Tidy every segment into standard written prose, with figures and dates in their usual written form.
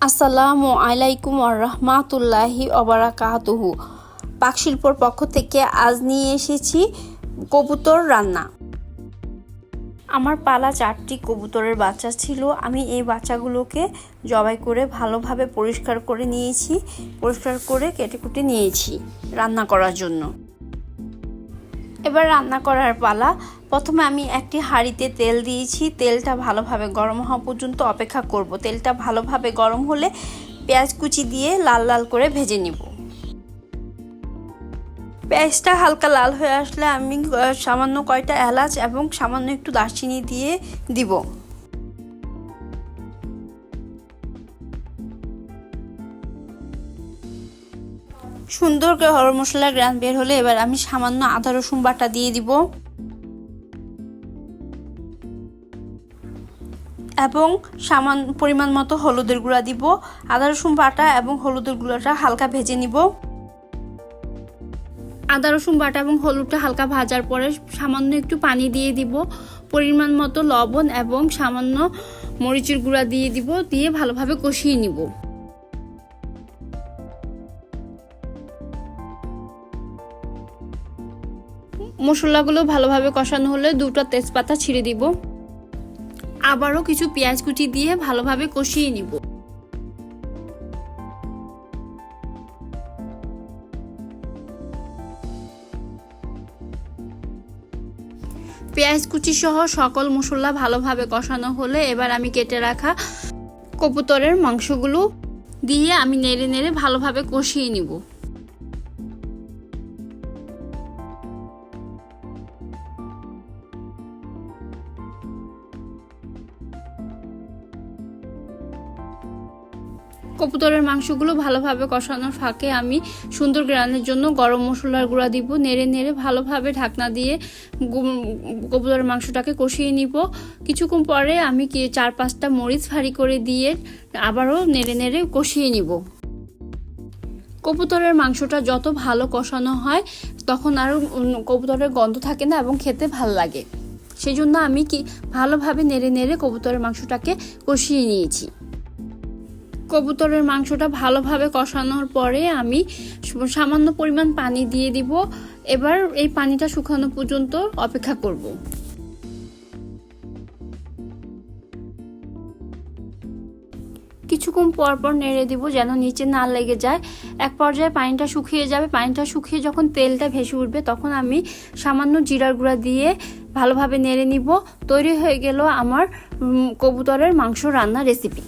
আসসালামু আলাইকুম রাহমাতুল্লাহি ওবারাকাতুহু। পাকশিল্পর পক্ষ থেকে আজ নিয়ে এসেছি কবুতর রান্না। আমার পালা 4টি কবুতরের বাচ্চা ছিল। আমি এই বাচ্চাগুলোকে জবাই করে ভালোভাবে পরিষ্কার করে নিয়েছি, পরিষ্কার করে কেটে কুটে নিয়েছি রান্না করার জন্য। এবার রান্না করার পালা। প্রথমে আমি একটি হাঁড়িতে তেল দিয়েছি। তেলটা ভালোভাবে গরম হওয়া পর্যন্ত অপেক্ষা করব। তেলটা ভালোভাবে গরম হলে পেঁয়াজ কুচি দিয়ে লাল লাল করে ভেজে নিব। পেঁয়াজটা হালকা লাল হয়ে আসলে আমি সামান্য কয়টা এলাচ এবং সামান্য একটু দারচিনি দিয়ে দিব। সুন্দর করে গরম মশলার গ্রান বের হলে এবার আমি সামান্য আদা রসুন বাটা দিয়ে দিব এবং সামান্য পরিমাণ মতো হলুদের গুঁড়া দিব। আদা রসুন বাটা এবং হলুদের গুঁড়াটা হালকা ভেজে নিব। আদা রসুন বাটা এবং হলুদটা হালকা ভাজার পরে সামান্য একটু পানি দিয়ে দিব, পরিমাণ মতো লবণ এবং সামান্য মরিচের গুঁড়া দিয়ে দিব, দিয়ে ভালোভাবে কষিয়ে নিব। মশলাগুলো ভালোভাবে কষানো হলে 2টা তেজপাতা ছিঁড়ে দিব। আবারও কিছু পেঁয়াজ কুচি দিয়ে ভালোভাবে কষিয়ে নিব। পেঁয়াজ কুচি সহ সকল মশলা ভালোভাবে কষানো হলে এবার আমি কেটে রাখা কবুতরের মাংসগুলো দিয়ে আমি নেড়ে নেড়ে ভালোভাবে কষিয়ে নিব। কবুতরের মাংসগুলো ভালোভাবে কষানোর ফাঁকে আমি সুন্দর গ্রানের জন্য গরম মশলার গুঁড়া দিব। নেড়ে নেড়ে ভালোভাবে ঢাকনা দিয়ে কবুতরের মাংসটাকে কষিয়ে নিব। কিছুক্ষণ পরে আমি 4-5টা মরিচ ফাঁড়ি করে দিয়ে আবারও নেড়ে নেড়ে কষিয়ে নিব। কবুতরের মাংসটা যত ভালো কষানো হয় তখন আর কবুতরের গন্ধ থাকে না এবং খেতে ভালো লাগে। সেই জন্য আমি ভালোভাবে নেড়ে নেড়ে কবুতরের মাংসটাকে কষিয়ে নিয়েছি। কবুতরের মাংসটা ভালোভাবে কষানোর পরে আমি সামান্য পরিমাণ পানি দিয়ে দিব। এবার এই পানিটা শুকানো পর্যন্ত অপেক্ষা করব। কিছুক্ষণ পর পর নেড়ে দিব যেন নিচে না লেগে যায়। এক পর্যায়ে পানিটা শুকিয়ে যাবে। পানিটা শুকিয়ে যখন তেলটা ভেসে উঠবে তখন আমি সামান্য জিরার গুঁড়া দিয়ে ভালোভাবে নেড়ে নিব। তৈরি হয়ে গেল আমার কবুতরের মাংস রান্না রেসিপি।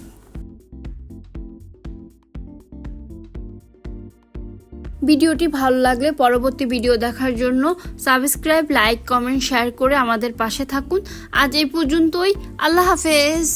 ভিডিওটি ভালো লাগলে পরবর্তী ভিডিও দেখার জন্য সাবস্ক্রাইব, লাইক, কমেন্ট, শেয়ার করে আমাদের পাশে থাকুন। আজ এই পর্যন্তই। আল্লাহ হাফেজ।